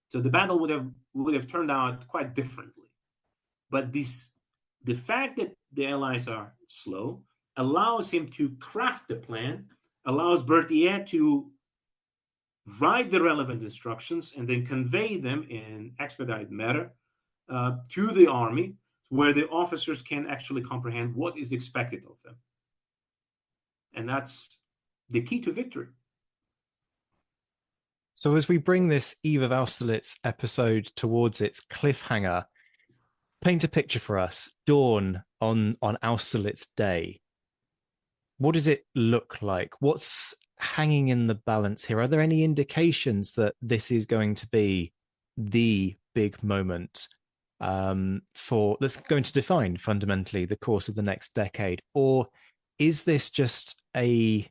So the battle would have turned out quite differently. But the fact that the Allies are slow allows him to craft the plan, allows Berthier to write the relevant instructions and then convey them in expedited manner to the army, where the officers can actually comprehend what is expected of them. And that's the key to victory. So as we bring this Eve of Austerlitz episode towards its cliffhanger, paint a picture for us. Dawn on Austerlitz Day. What does it look like? What's hanging in the balance here? Are there any indications that this is going to be the big moment that's going to define fundamentally the course of the next decade? Or is this just a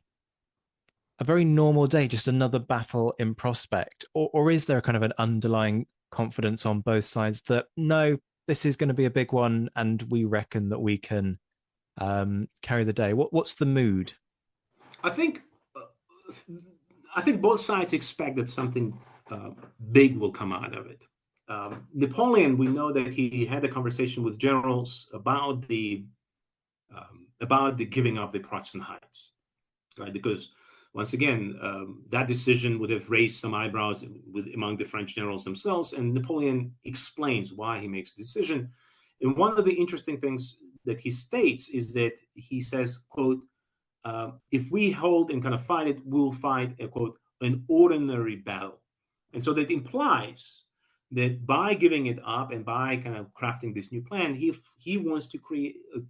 very normal day, just another battle in prospect? Or is there kind of an underlying confidence on both sides that, no, this is going to be a big one and we reckon that we can carry the day? What's the mood? I think both sides expect that something big will come out of it. Napoleon, we know that he had a conversation with generals about the giving up the Protestant Heights, right? Because once again, that decision would have raised some eyebrows among the French generals themselves, and Napoleon explains why he makes the decision. And one of the interesting things that he states is that he says, quote, if we hold and kind of fight it, we'll fight a, quote, an ordinary battle. And so that implies that by giving it up and by kind of crafting this new plan, he wants to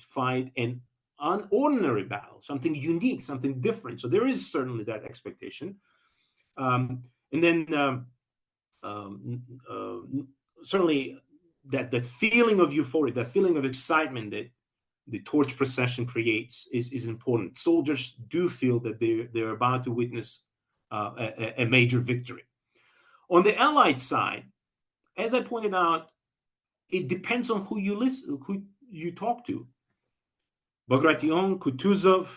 fight an unordinary battle, something unique, something different. So there is certainly that expectation. And then certainly that feeling of euphoria, that feeling of excitement that the torch procession creates is important. Soldiers do feel that they're about to witness a major victory. On the Allied side, as I pointed out, it depends on who you talk to. Bagration, Kutuzov,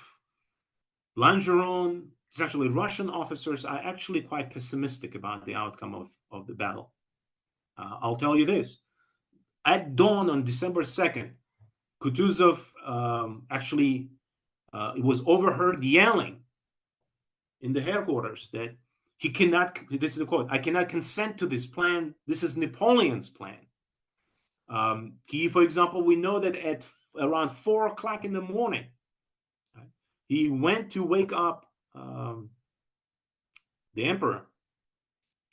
Langeron, essentially Russian officers are actually quite pessimistic about the outcome of the battle. I'll tell you this. At dawn on December 2nd, Kutuzov actually was overheard yelling in the headquarters that he cannot, this is the quote, I cannot consent to this plan. This is Napoleon's plan. He, for example, we know that at around 4 o'clock in the morning, right, he went to wake up the emperor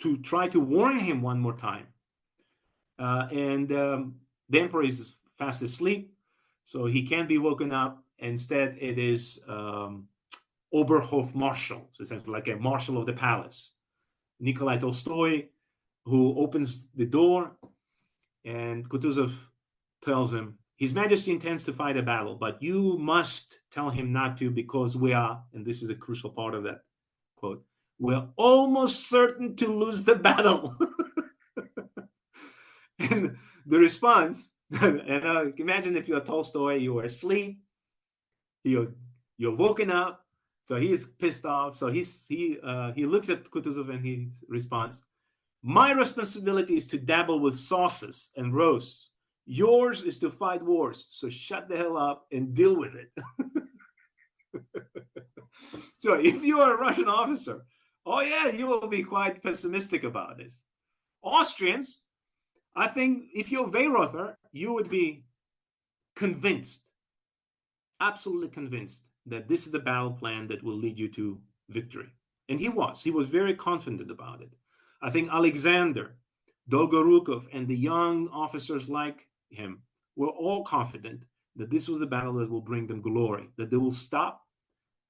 to try to warn him one more time. And the emperor is fast asleep, so he can't be woken up. Instead, it is Oberhof Marshal, so essentially like a marshal of the palace, Nikolai Tolstoy, who opens the door, and Kutuzov tells him, His Majesty intends to fight a battle, but you must tell him not to, because we are, and this is a crucial part of that quote, we're almost certain to lose the battle. And the response, and imagine if you're Tolstoy, you were asleep, you're woken up, so he is pissed off. So he looks at Kutuzov and he responds, My responsibility is to dabble with sauces and roasts. Yours is to fight wars. So shut the hell up and deal with it. So if you are a Russian officer, oh yeah, you will be quite pessimistic about this. Austrians, I think if you're Weyrother, you would be convinced, absolutely convinced, that this is the battle plan that will lead you to victory. And he was very confident about it. I think Alexander, Dolgorukov, and the young officers like him were all confident that this was a battle that will bring them glory, that they will stop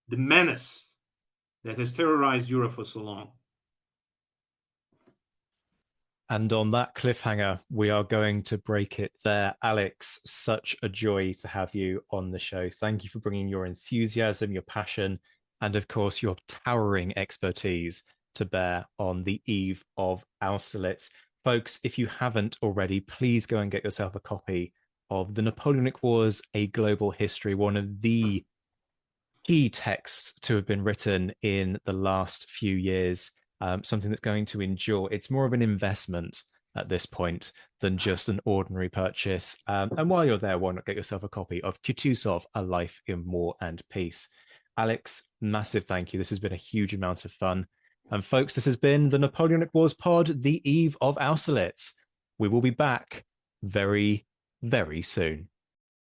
the menace that has terrorized Europe for so long. And on that cliffhanger, we are going to break it there. Alex, such a joy to have you on the show. Thank you for bringing your enthusiasm, your passion, and of course, your towering expertise to bear on the Eve of Austerlitz. Folks, if you haven't already, please go and get yourself a copy of The Napoleonic Wars, A Global History, one of the key texts to have been written in the last few years. Something that's going to endure. It's more of an investment at this point than just an ordinary purchase. And while you're there, why not get yourself a copy of Kutuzov, A Life in War and Peace? Alex, massive thank you. This has been a huge amount of fun. And folks, this has been the Napoleonic Wars Pod, the Eve of Austerlitz. We will be back very, very soon.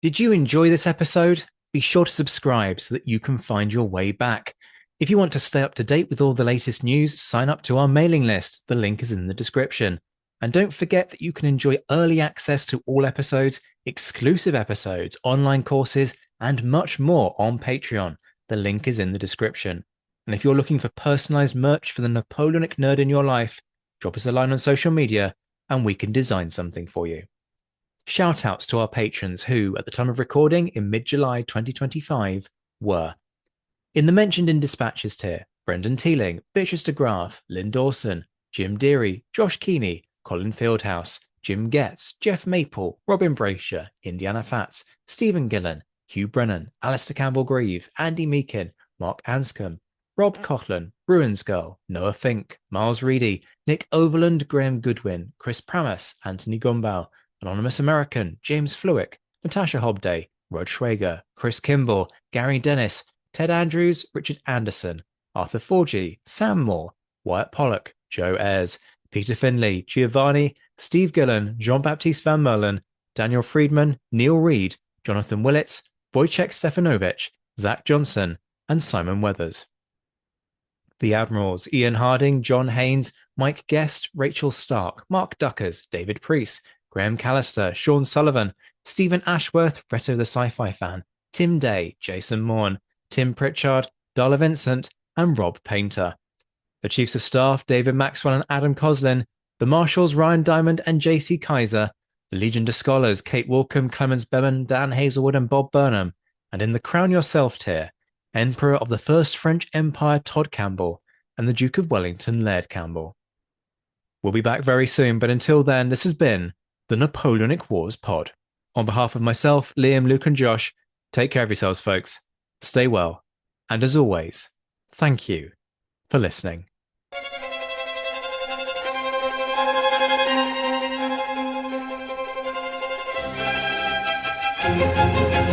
Did you enjoy this episode? Be sure to subscribe so that you can find your way back. If you want to stay up to date with all the latest news, sign up to our mailing list. The link is in the description. And don't forget that you can enjoy early access to all episodes, exclusive episodes, online courses, and much more on Patreon. The link is in the description. And if you're looking for personalized merch for the Napoleonic nerd in your life, drop us a line on social media and we can design something for you. Shout outs to our patrons who, at the time of recording in mid-July 2025, were in the mentioned in dispatches tier: Brendan Teeling, Beatrice de Graaf, Lynn Dawson, Jim Deary, Josh Keeney, Colin Fieldhouse, Jim Getz, Jeff Maple, Robin Brasher, Indiana Fats, Stephen Gillen, Hugh Brennan, Alistair Campbell-Grieve, Andy Meakin, Mark Anscombe, Rob Coughlin, Bruins Girl, Noah Fink, Miles Reedy, Nick Overland, Graham Goodwin, Chris Pramas, Anthony Gumbau, Anonymous American, James Fluick, Natasha Hobday, Rod Schwager, Chris Kimball, Gary Dennis, Ted Andrews, Richard Anderson, Arthur Forgy, Sam Moore, Wyatt Pollock, Joe Ayres, Peter Finley, Giovanni, Steve Gillen, Jean-Baptiste Van Merlen, Daniel Friedman, Neil Reed, Jonathan Willits, Wojciech Stefanovic, Zach Johnson, and Simon Weathers. The Admirals: Ian Harding, John Haynes, Mike Guest, Rachel Stark, Mark Duckers, David Priest, Graham Callister, Sean Sullivan, Stephen Ashworth, Reto the Sci-Fi Fan, Tim Day, Jason Morn, Tim Pritchard, Darla Vincent, and Rob Painter. The Chiefs of Staff: David Maxwell and Adam Coslin. The Marshals: Ryan Diamond and JC Kaiser. The Legion de Scholars: Kate Walcombe, Clemens Bevan, Dan Hazelwood, and Bob Burnham. And in the Crown Yourself tier, Emperor of the First French Empire Todd Campbell and the Duke of Wellington Laird Campbell. We'll be back very soon, but until then, this has been the Napoleonic Wars Pod. On behalf of myself, Liam, Luke, and Josh, take care of yourselves, folks. Stay well. And as always, thank you for listening. Thank you.